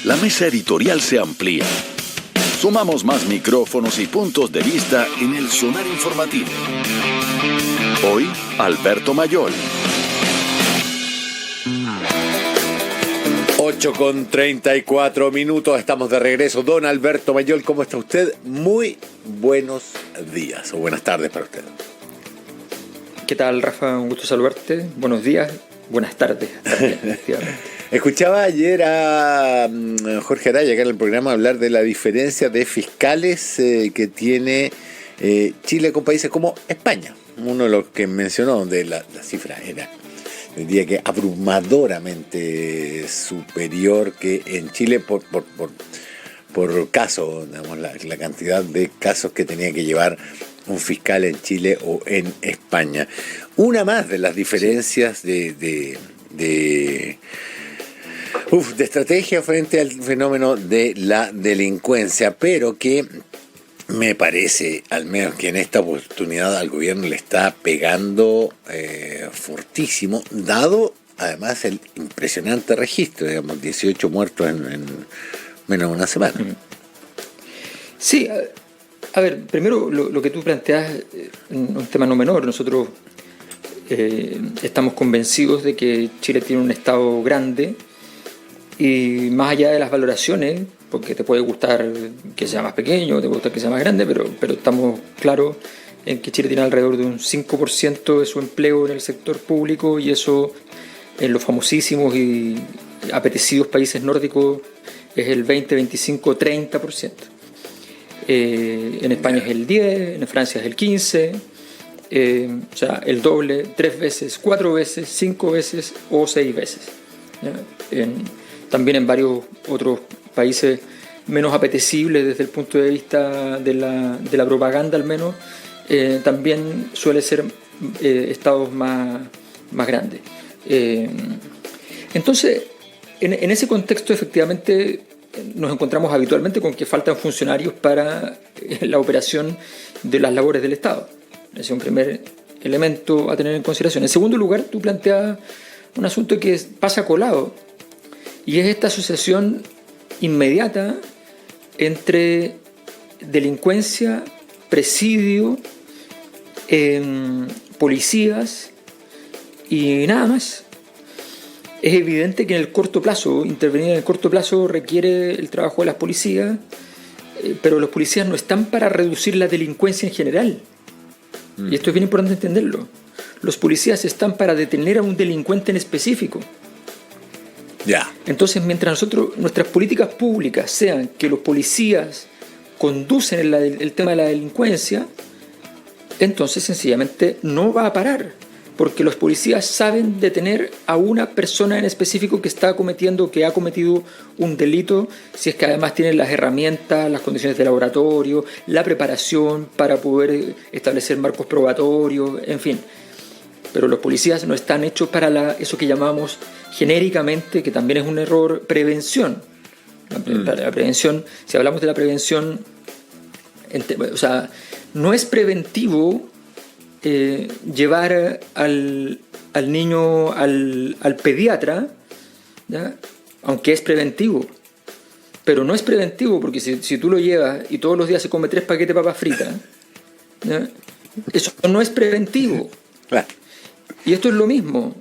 la mesa editorial se amplía. Sumamos más micrófonos y puntos de vista en el sonar informativo. Hoy, Alberto Mayol. 8:34, estamos de regreso. Don Alberto Mayol, ¿cómo está usted? Muy buenos días o buenas tardes para usted. ¿Qué tal, Rafa? Un gusto saludarte. Buenos días, buenas tardes también. Escuchaba ayer a Jorge Araya acá en el programa hablar de la diferencia de fiscales que tiene Chile con países como España. Uno de los que mencionó, donde la cifra era, diría que abrumadoramente superior que en Chile por caso, digamos, la cantidad de casos que tenía que llevar un fiscal en Chile o en España. Una más de las diferencias de estrategia frente al fenómeno de la delincuencia, pero que me parece, al menos que en esta oportunidad al gobierno le está pegando fortísimo, dado además el impresionante registro, digamos, 18 muertos en menos de una semana. Sí, a ver, primero lo que tú planteas es un tema no menor. Nosotros estamos convencidos de que Chile tiene un Estado grande y más allá de las valoraciones, porque te puede gustar que sea más pequeño, te puede gustar que sea más grande, pero estamos claros en que Chile tiene alrededor de un 5% de su empleo en el sector público, y eso en los famosísimos y apetecidos países nórdicos es el 20, 25, 30%. En España es el 10%, en Francia es el 15%, o sea, el doble, 3 veces, 4 veces, 5 veces o 6 veces. También en varios otros países menos apetecibles desde el punto de vista de la propaganda, al menos, también suele ser estados más grandes. Entonces, en ese contexto, efectivamente, nos encontramos habitualmente con que faltan funcionarios para la operación de las labores del Estado. Ese es un primer elemento a tener en consideración. En segundo lugar, tú planteas un asunto que pasa colado, y es esta asociación inmediata entre delincuencia, presidio, policías y nada más. Es evidente que en el corto plazo, intervenir en el corto plazo requiere el trabajo de las policías, pero los policías no están para reducir la delincuencia en general. Y esto es bien importante entenderlo. Los policías están para detener a un delincuente en específico. Ya. Entonces, mientras nuestras políticas públicas sean que los policías conducen el tema de la delincuencia, entonces sencillamente no va a parar, porque los policías saben detener a una persona en específico que ha cometido un delito, si es que además tienen las herramientas, las condiciones de laboratorio, la preparación para poder establecer marcos probatorios, en fin. Pero los policías no están hechos para eso que llamamos genéricamente, que también es un error, prevención. La prevención, si hablamos de la prevención, o sea, no es preventivo llevar al niño al pediatra, ¿ya? Aunque es preventivo. Pero no es preventivo, porque si tú lo llevas y todos los días se come 3 paquetes de papas fritas, ¿ya? Eso no es preventivo. Claro. Y esto es lo mismo.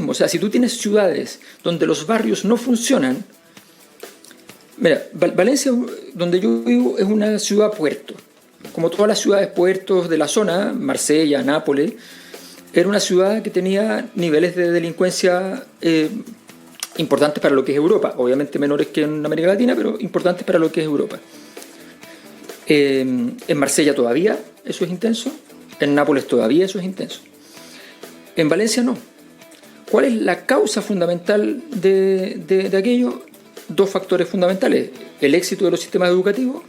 O sea, si tú tienes ciudades donde los barrios no funcionan. Mira, Valencia, donde yo vivo, es una ciudad-puerto. Como todas las ciudades puertos de la zona, Marsella, Nápoles, era una ciudad que tenía niveles de delincuencia importantes para lo que es Europa. Obviamente menores que en América Latina, pero importantes para lo que es Europa. En Marsella todavía eso es intenso. En Nápoles todavía eso es intenso. En Valencia no. ¿Cuál es la causa fundamental de aquello? 2 factores fundamentales: el éxito de los sistemas educativos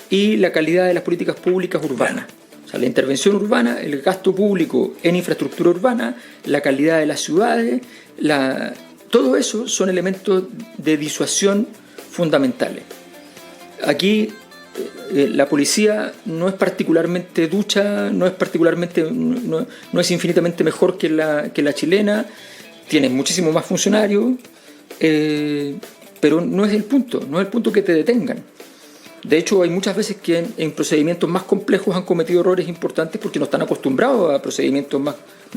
y la calidad de las políticas públicas urbanas. O sea, la intervención urbana, el gasto público en infraestructura urbana, la calidad de las ciudades, todo eso son elementos de disuasión fundamentales. Aquí la policía no es particularmente ducha, no es infinitamente mejor que la chilena, tiene muchísimo más funcionarios, pero no es el punto que te detengan. De hecho, hay muchas veces que en procedimientos más complejos han cometido errores importantes porque no están acostumbrados a procedimientos más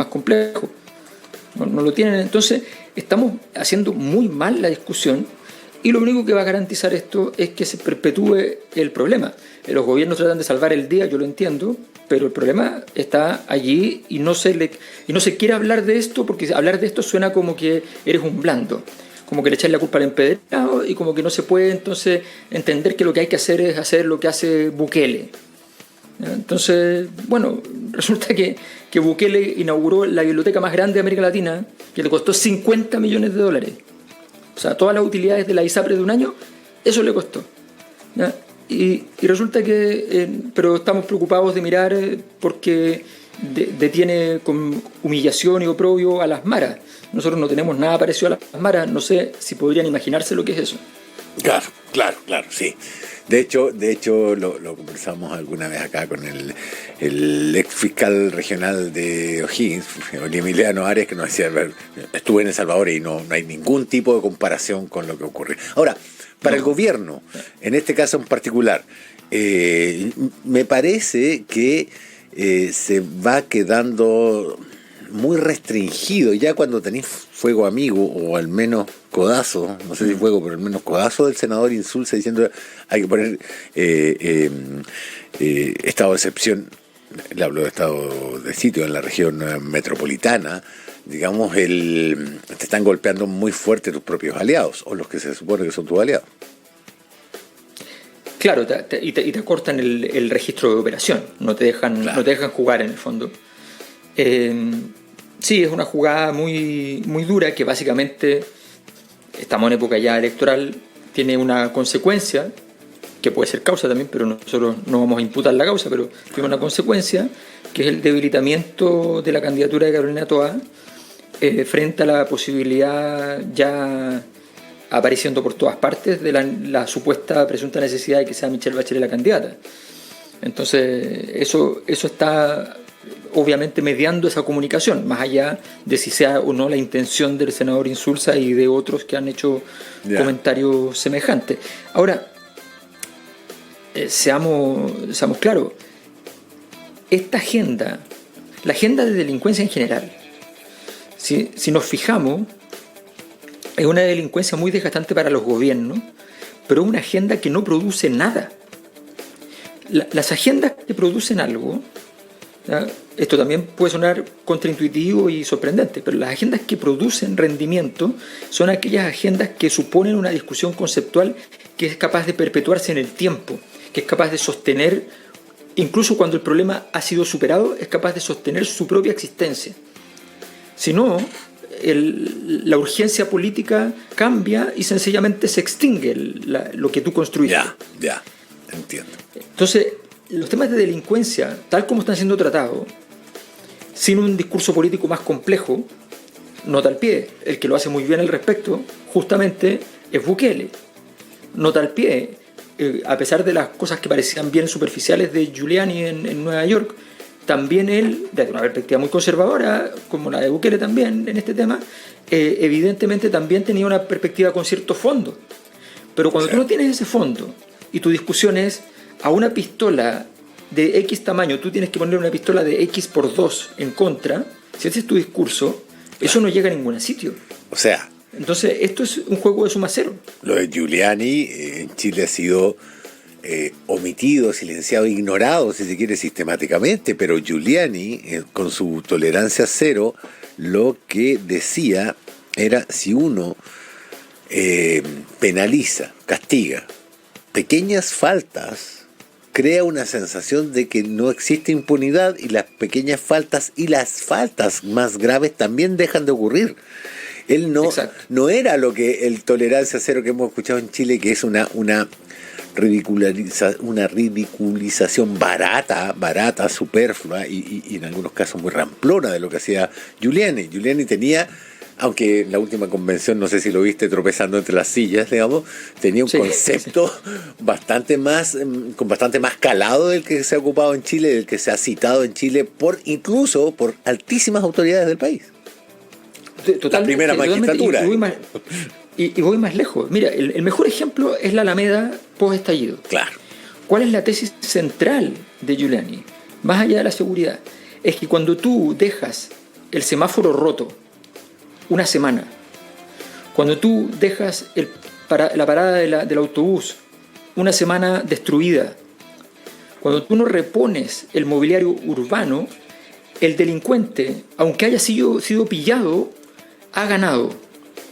complejos. No lo tienen. Entonces, estamos haciendo muy mal la discusión y lo único que va a garantizar esto es que se perpetúe el problema. Los gobiernos tratan de salvar el día, yo lo entiendo, pero el problema está allí y no se quiere hablar de esto porque hablar de esto suena como que eres un blando, como que le echáis la culpa al empedrado y como que no se puede entonces entender que lo que hay que hacer es hacer lo que hace Bukele. Entonces, bueno, resulta que Bukele inauguró la biblioteca más grande de América Latina, que le costó $50 millones. O sea, todas las utilidades de la ISAPRE de un año, eso le costó. ¿Ya? Y resulta que, pero estamos preocupados de mirar porque detiene con humillación y oprobio a las maras. Nosotros no tenemos nada parecido a las maras, no sé si podrían imaginarse lo que es eso. Claro, sí. De hecho lo conversamos alguna vez acá con el ex fiscal regional de O'Higgins, Emiliano Arias, que nos decía, estuve en El Salvador y no hay ningún tipo de comparación con lo que ocurre. Ahora, para el gobierno, en este caso en particular, me parece que se va quedando muy restringido ya cuando tenéis fuego amigo o al menos codazo, no sé si fuego, pero al menos codazo del senador Insulza diciendo hay que poner estado de excepción. Le hablo de estado de sitio en la región metropolitana. Digamos, te están golpeando muy fuerte tus propios aliados o los que se supone que son tus aliados. Claro, y te cortan el registro de operación, no te dejan jugar en el fondo. Sí, es una jugada muy, muy dura que básicamente, estamos en época ya electoral, tiene una consecuencia, que puede ser causa también, pero nosotros no vamos a imputar la causa, pero tiene una consecuencia, que es el debilitamiento de la candidatura de Carolina Toá frente a la posibilidad ya apareciendo por todas partes de la supuesta presunta necesidad de que sea Michelle Bachelet la candidata. Entonces, eso está obviamente mediando esa comunicación, más allá de si sea o no la intención del senador Insulza y de otros que han hecho comentarios semejantes. Ahora, seamos claros, esta agenda, la agenda de delincuencia en general, si nos fijamos, es una delincuencia muy desgastante para los gobiernos, pero es una agenda que no produce nada. Las agendas que producen algo, ¿ya? Esto también puede sonar contraintuitivo y sorprendente, pero las agendas que producen rendimiento son aquellas agendas que suponen una discusión conceptual que es capaz de perpetuarse en el tiempo, que es capaz de sostener, incluso cuando el problema ha sido superado, es capaz de sostener su propia existencia. Si no, la urgencia política cambia y sencillamente se extingue lo que tú construiste. Ya, entiendo. Entonces, los temas de delincuencia, tal como están siendo tratados, sin un discurso político más complejo, nota al pie. El que lo hace muy bien al respecto, justamente, es Bukele. Nota al pie, a pesar de las cosas que parecían bien superficiales de Giuliani en Nueva York, también él, desde una perspectiva muy conservadora, como la de Bukele también en este tema, evidentemente también tenía una perspectiva con cierto fondo. Pero cuando tú no tienes ese fondo y tu discusión es a una pistola de X tamaño, tú tienes que poner una pistola de X por 2 en contra, si ese es tu discurso, eso no llega a ningún sitio. O sea, entonces esto es un juego de suma cero. Lo de Giuliani en Chile ha sido omitido, silenciado, ignorado, si se quiere, sistemáticamente, pero Giuliani, con su tolerancia cero, lo que decía era, si uno penaliza, castiga pequeñas faltas, crea una sensación de que no existe impunidad y las pequeñas faltas y las faltas más graves también dejan de ocurrir. Él no era lo que el tolerancia cero que hemos escuchado en Chile, que es una ridiculización barata, superflua y en algunos casos muy ramplona de lo que hacía Giuliani. Giuliani tenía, aunque en la última convención, no sé si lo viste tropezando entre las sillas, digamos, tenía un concepto bastante más, con bastante más calado del que se ha ocupado en Chile, del que se ha citado en Chile, incluso por altísimas autoridades del país. Totalmente, la primera magistratura. Y voy más lejos. Mira, el mejor ejemplo es la Alameda post-estallido. Claro. ¿Cuál es la tesis central de Giuliani? Más allá de la seguridad, es que cuando tú dejas el semáforo roto una semana, cuando tú dejas la parada del autobús una semana destruida, cuando tú no repones el mobiliario urbano, el delincuente, aunque haya sido pillado, ha ganado.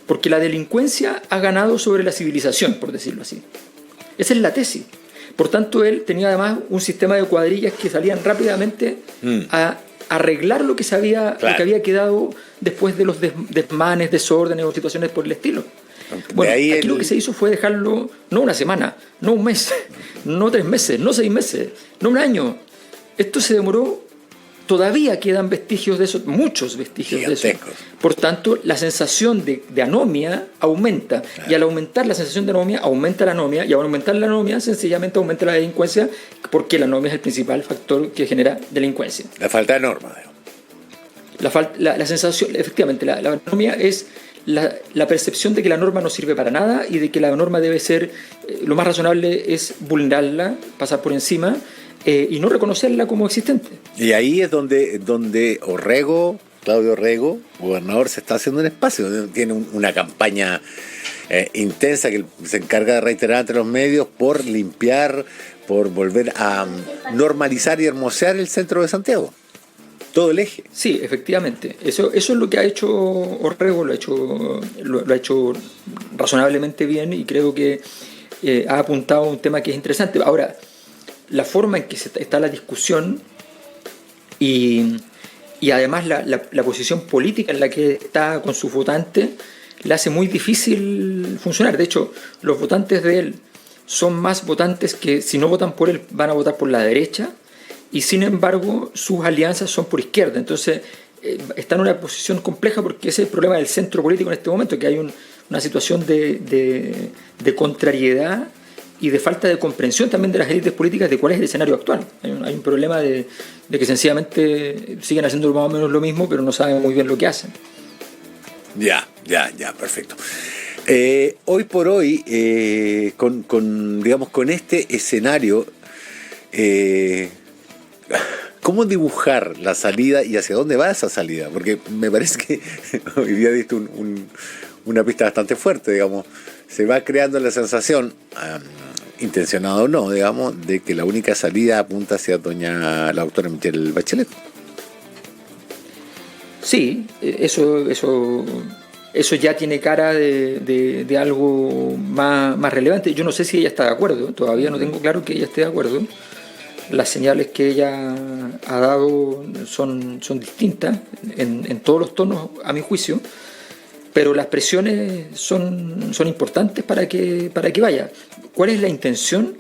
Porque la delincuencia ha ganado sobre la civilización, por decirlo así. Esa es la tesis. Por tanto, él tenía además un sistema de cuadrillas que salían rápidamente a arreglar lo que había quedado después de los desmanes, desórdenes o situaciones por el estilo. Bueno, aquí lo que se hizo fue dejarlo no una semana, no un mes, no 3 meses, no 6 meses, no un año. Esto se demoró. Todavía quedan vestigios de eso, muchos vestigios gigantescos. De eso. Por tanto, la sensación de anomia aumenta. Claro. Y al aumentar la sensación de anomia, aumenta la anomia. Y al aumentar la anomia, sencillamente aumenta la delincuencia, porque la anomia es el principal factor que genera delincuencia. La falta de norma. La sensación, efectivamente, la anomia es la percepción de que la norma no sirve para nada y de que la norma debe ser, lo más razonable es vulnerarla, pasar por encima, y no reconocerla como existente. Y ahí es donde Claudio Orrego, gobernador, se está haciendo un espacio. Tiene una campaña intensa que se encarga de reiterar ante los medios por limpiar, por volver a normalizar y hermosear el centro de Santiago. Todo el eje. Sí, efectivamente. Eso es lo que ha hecho Orrego, lo ha hecho razonablemente bien y creo que ha apuntado a un tema que es interesante. Ahora, la forma en que está la discusión y además la posición política en la que está con sus votantes le hace muy difícil funcionar. De hecho, los votantes de él son más votantes que si no votan por él van a votar por la derecha y sin embargo sus alianzas son por izquierda. Entonces está en una posición compleja porque ese es el problema del centro político en este momento, que hay una situación de contrariedad y de falta de comprensión también de las élites políticas de cuál es el escenario actual. Hay un problema de que sencillamente siguen haciendo más o menos lo mismo, pero no saben muy bien lo que hacen. Ya, perfecto. Hoy por hoy, con este escenario, ¿cómo dibujar la salida y hacia dónde va esa salida? Porque me parece que hoy día diste una pista bastante fuerte, digamos. Se va creando la sensación, intencionada o no, digamos, de que la única salida apunta hacia la doctora Michelle Bachelet. Sí, eso ya tiene cara de algo más relevante. Yo no sé si ella está de acuerdo, todavía no tengo claro que ella esté de acuerdo. Las señales que ella ha dado son distintas en todos los tonos, a mi juicio. Pero las presiones son importantes para que vaya. ¿Cuál es la intención?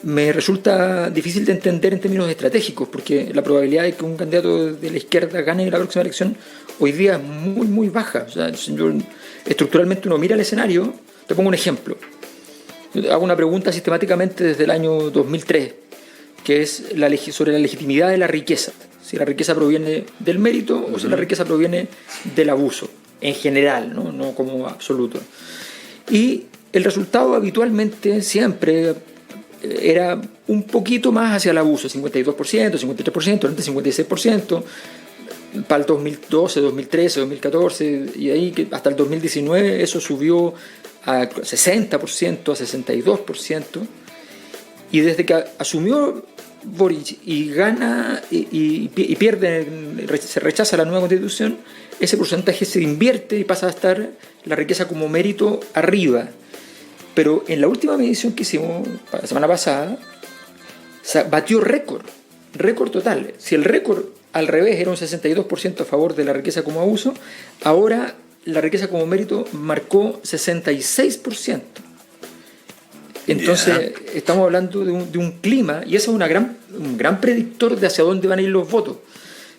Me resulta difícil de entender en términos estratégicos, porque la probabilidad de que un candidato de la izquierda gane la próxima elección hoy día es muy, muy baja. O sea, estructuralmente uno mira el escenario. Te pongo un ejemplo. Hago una pregunta sistemáticamente desde el año 2003, que es sobre la legitimidad de la riqueza. Si la riqueza proviene del mérito o si la riqueza proviene del abuso. En general, no como absoluto. Y el resultado habitualmente siempre era un poquito más hacia el abuso, 52%, 53%, antes 56%, para el 2012, 2013, 2014, y ahí hasta el 2019 eso subió a 60%, a 62%, y desde que asumió Boric y gana y pierde, se rechaza la nueva constitución, ese porcentaje se invierte y pasa a estar la riqueza como mérito arriba. Pero en la última medición que hicimos la semana pasada, batió récord total. Si el récord al revés era un 62% a favor de la riqueza como abuso, ahora la riqueza como mérito marcó 66%. Entonces estamos hablando de un clima, y eso es un gran predictor de hacia dónde van a ir los votos.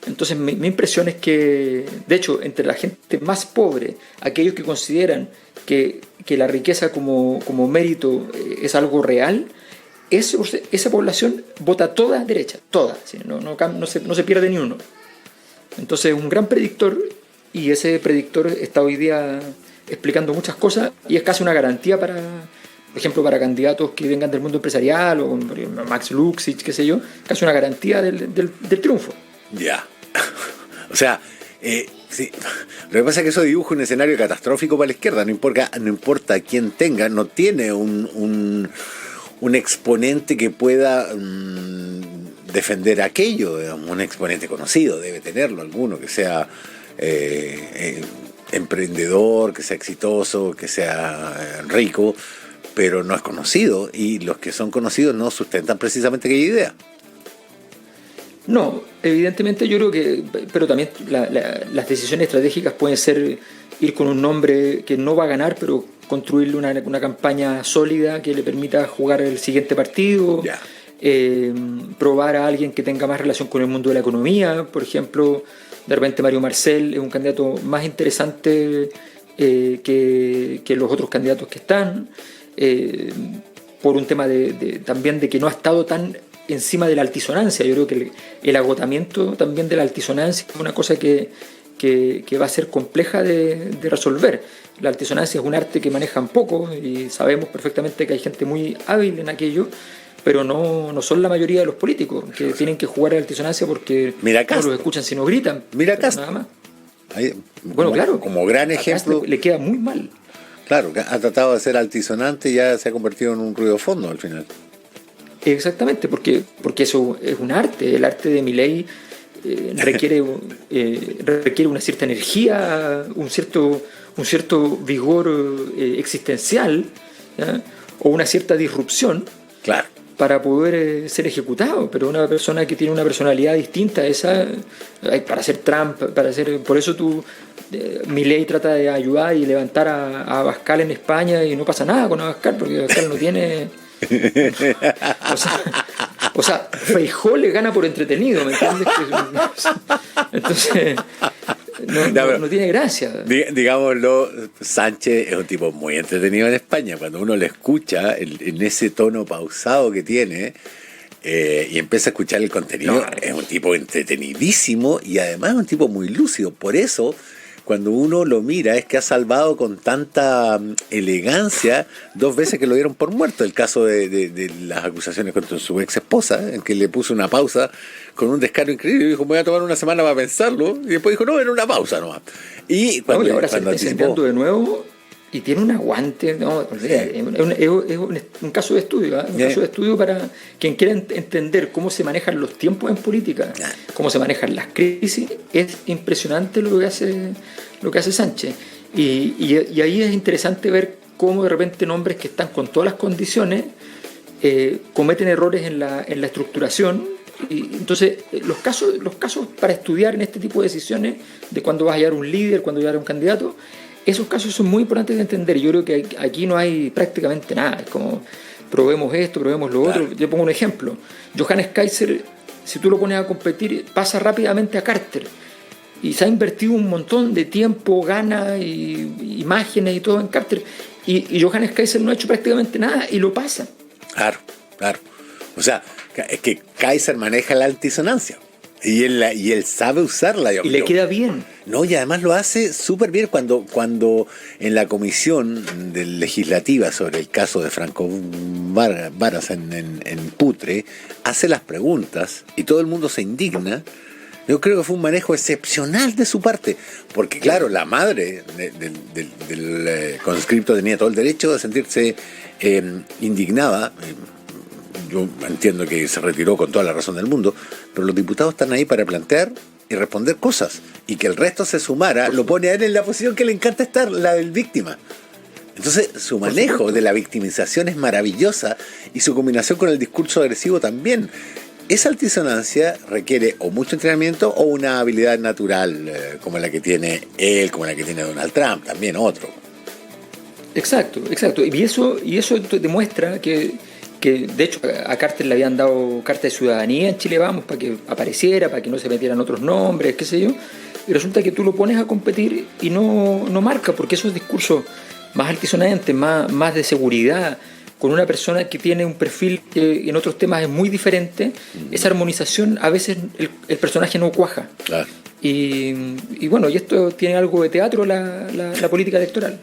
Entonces mi impresión es que, de hecho, entre la gente más pobre, aquellos que consideran que la riqueza como mérito es algo real, esa población vota toda derecha, toda, ¿sí? No se pierde ni uno. Entonces es un gran predictor, y ese predictor está hoy día explicando muchas cosas y es casi una garantía para, por ejemplo, para candidatos que vengan del mundo empresarial o Max Luxich, qué sé yo, casi una garantía del triunfo. Ya. O sea, sí. Lo que pasa es que eso dibuja un escenario catastrófico para la izquierda. No importa quién tenga, no tiene un exponente que pueda defender aquello. Digamos, un exponente conocido debe tenerlo, alguno que sea emprendedor, que sea exitoso, que sea rico, pero no es conocido. Y los que son conocidos no sustentan precisamente aquella idea. No, evidentemente yo creo que, pero también las decisiones estratégicas pueden ser ir con un nombre que no va a ganar, pero construirle una campaña sólida que le permita jugar el siguiente partido, probar a alguien que tenga más relación con el mundo de la economía. Por ejemplo, de repente Mario Marcel es un candidato más interesante que los otros candidatos que están, por un tema también de que no ha estado tan encima de la altisonancia. Yo creo que el agotamiento también de la altisonancia es una cosa que va a ser compleja de resolver. La altisonancia es un arte que manejan pocos y sabemos perfectamente que hay gente muy hábil en aquello, pero no son la mayoría de los políticos que tienen que jugar a la altisonancia porque no los escuchan si no gritan. Mira Cast. Nada más. Bueno, claro. Como gran ejemplo. Le queda muy mal. Claro, ha tratado de ser altisonante y ya se ha convertido en un ruido de fondo al final. Exactamente, porque eso es un arte. El arte de Milei requiere una cierta energía, un cierto vigor existencial, ¿ya? O una cierta disrupción, claro, para poder ser ejecutado. Pero una persona que tiene una personalidad distinta a esa, para ser Trump, por eso Milei trata de ayudar y levantar a Abascal en España y no pasa nada con Abascal porque Abascal no tiene... O sea, Feijóo le gana por entretenido, ¿me entiendes? Entonces no tiene gracia. Digámoslo, Sánchez es un tipo muy entretenido en España. Cuando uno le escucha en ese tono pausado que tiene y empieza a escuchar el contenido, es un tipo entretenidísimo y además es un tipo muy lúcido. Por eso, cuando uno lo mira, es que ha salvado con tanta elegancia 2 veces que lo dieron por muerto. El caso de las acusaciones contra su ex esposa, en que le puso una pausa con un descaro increíble. Dijo, me voy a tomar una semana para pensarlo. Y después dijo, no, era una pausa nomás. Y cuando ahora se está presentando de nuevo y tiene un aguante. Es un caso de estudio, un caso de estudio para quien quiera entender cómo se manejan los tiempos en política, cómo se manejan las crisis. Es impresionante lo que hace Sánchez. Y ahí es interesante ver cómo de repente nombres que están con todas las condiciones cometen errores en la estructuración. Y entonces los casos para estudiar en este tipo de decisiones de cuándo vas a hallar un líder, cuándo hallar un candidato, esos casos son muy importantes de entender. Yo creo que aquí no hay prácticamente nada. Es como probemos esto, probemos lo otro. Yo pongo un ejemplo. Johannes Kaiser, si tú lo pones a competir, pasa rápidamente a Carter. Y se ha invertido un montón de tiempo, ganas, y imágenes y todo en Carter. Y Johannes Kaiser no ha hecho prácticamente nada y lo pasa. Claro. O sea, es que Kaiser maneja la altisonancia. Y él sabe usarla. Y le queda bien. No, y además lo hace súper bien cuando en la comisión legislativa sobre el caso de Franco Varas en Putre hace las preguntas y todo el mundo se indigna. Yo creo que fue un manejo excepcional de su parte, porque claro, la madre del conscripto tenía todo el derecho de sentirse indignada. Yo entiendo que se retiró con toda la razón del mundo, pero los diputados están ahí para plantear y responder cosas, y que el resto se sumara lo pone a él en la posición que le encanta estar, la del víctima. Entonces su manejo de la victimización es maravillosa y su combinación con el discurso agresivo también. Esa altisonancia requiere o mucho entrenamiento o una habilidad natural, como la que tiene él, como la que tiene Donald Trump, también otro. Exacto. Y eso demuestra que de hecho a Carter le habían dado carta de ciudadanía en Chile Vamos para que apareciera, para que no se metieran otros nombres, qué sé yo, y resulta que tú lo pones a competir y no marca, porque esos discursos más altisonantes, más de seguridad, con una persona que tiene un perfil que en otros temas es muy diferente, esa armonización a veces el personaje no cuaja. Claro. Y bueno, y esto tiene algo de teatro la política electoral.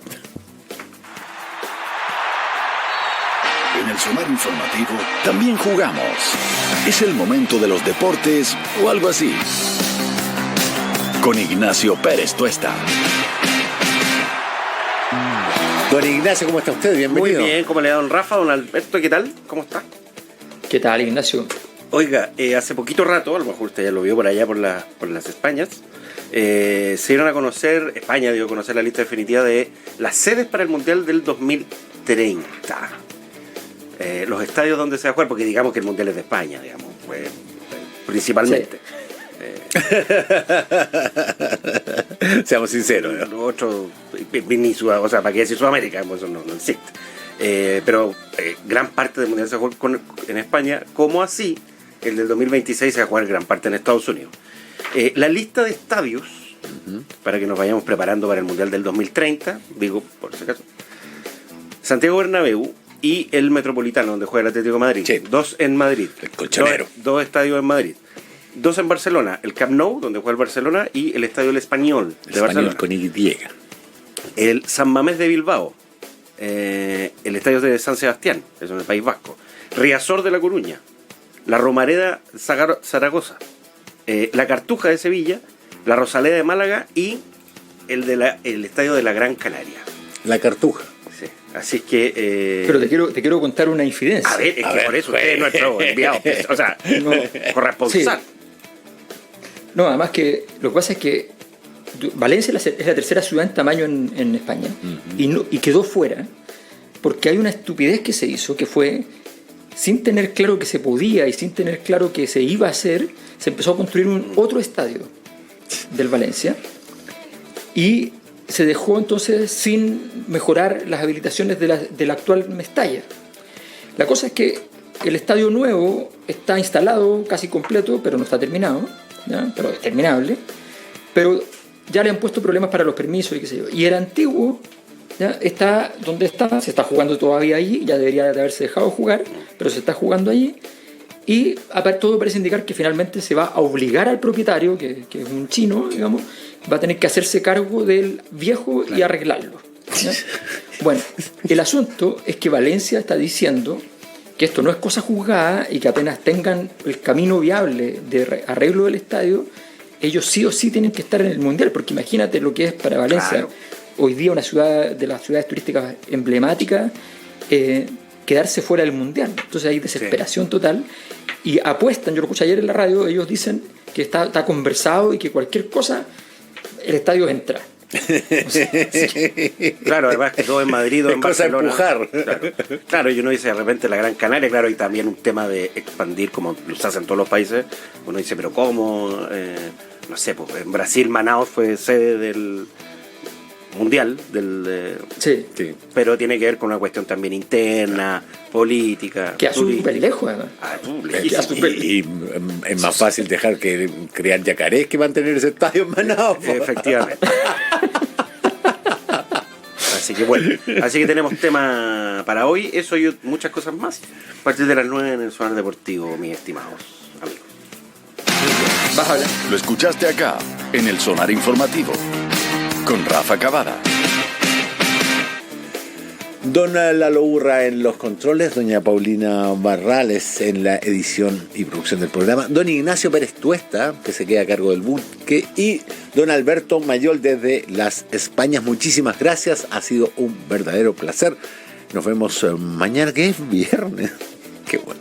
En el Sonar Informativo también jugamos. Es el momento de los deportes o algo así. Con Ignacio Pérez Tuesta. Don Ignacio, ¿cómo está usted? Bienvenido. Muy bien, ¿cómo le da don Rafa? Don Alberto, ¿qué tal? ¿Cómo está? ¿Qué tal, Ignacio? Oiga, hace poquito rato, a lo mejor usted ya lo vio por allá por las Españas, se dieron a conocer, España dio a conocer la lista definitiva de las sedes para el Mundial del 2030. Los estadios donde se va a jugar, porque digamos que el Mundial es de España, digamos, principalmente. Sí. Seamos sinceros, ¿no? Lo otro, o sea, ¿para qué decir Sudamérica? Pues eso no existe. Pero gran parte del Mundial se va a jugar en España, como así el del 2026 se va a jugar gran parte en Estados Unidos. La lista de estadios, para que nos vayamos preparando para el Mundial del 2030, digo, por si acaso, Santiago Bernabéu y el Metropolitano, donde juega el Atlético de Madrid. Sí. 2 en Madrid. El colchonero. Dos estadios en Madrid. 2 en Barcelona, el Camp Nou, donde juega el Barcelona, y el Estadio El Español de Barcelona. Con Y. El San Mamés de Bilbao, el Estadio de San Sebastián, eso en el País Vasco. Riazor de La Coruña, la Romareda Zaragoza, la Cartuja de Sevilla, la Rosaleda de Málaga y el Estadio de la Gran Canaria. La Cartuja. Sí. Así es que... Pero te quiero contar una infidencia. A ver, por eso usted es nuestro enviado, o sea, corresponsal. Sí. No, además que lo que pasa es que Valencia es la tercera ciudad en tamaño en España, y quedó fuera porque hay una estupidez que se hizo, que fue, sin tener claro que se podía y sin tener claro que se iba a hacer, se empezó a construir otro estadio del Valencia y se dejó entonces sin mejorar las habilitaciones de la actual Mestalla. La cosa es que el estadio nuevo está instalado casi completo, pero no está terminado, ¿ya? Pero es terminable, pero ya le han puesto problemas para los permisos y qué sé yo. Y el antiguo, ¿ya? Está donde está, se está jugando todavía allí, ya debería de haberse dejado jugar, pero se está jugando allí. Y todo parece indicar que finalmente se va a obligar al propietario, que es un chino, digamos, va a tener que hacerse cargo del viejo y arreglarlo, ¿ya? Bueno, el asunto es que Valencia está diciendo que esto no es cosa juzgada y que apenas tengan el camino viable de arreglo del estadio, ellos sí o sí tienen que estar en el Mundial, porque imagínate lo que es para Valencia, claro, hoy día una ciudad de las ciudades turísticas emblemáticas, quedarse fuera del Mundial. Entonces hay desesperación total y apuestan, yo lo escuché ayer en la radio, ellos dicen que está conversado y que cualquier cosa, el estadio entra. Claro, además que todo en Madrid o en Barcelona. Empujar. Claro, y uno dice de repente la Gran Canaria, claro, y también un tema de expandir como se hace en todos los países. Uno dice, pero ¿cómo? No sé, pues en Brasil Manaus fue sede del mundial, sí. Pero tiene que ver con una cuestión también interna, política. Queda súper lejos, además. Y es más fácil dejar que crear yacarés que mantener ese estadio en Manaus. Efectivamente. Así que bueno, tenemos tema para hoy, eso y muchas cosas más. A partir de las 9 en el Sonar Deportivo, mis estimados amigos. Vas a hablar. Lo escuchaste acá, en el Sonar Informativo, con Rafa Cavada. Don Lalo Urra en los controles, doña Paulina Barrales en la edición y producción del programa, don Ignacio Pérez Tuesta, que se queda a cargo del buque, y don Alberto Mayol desde las Españas. Muchísimas gracias, ha sido un verdadero placer. Nos vemos mañana, que es viernes. Qué bueno.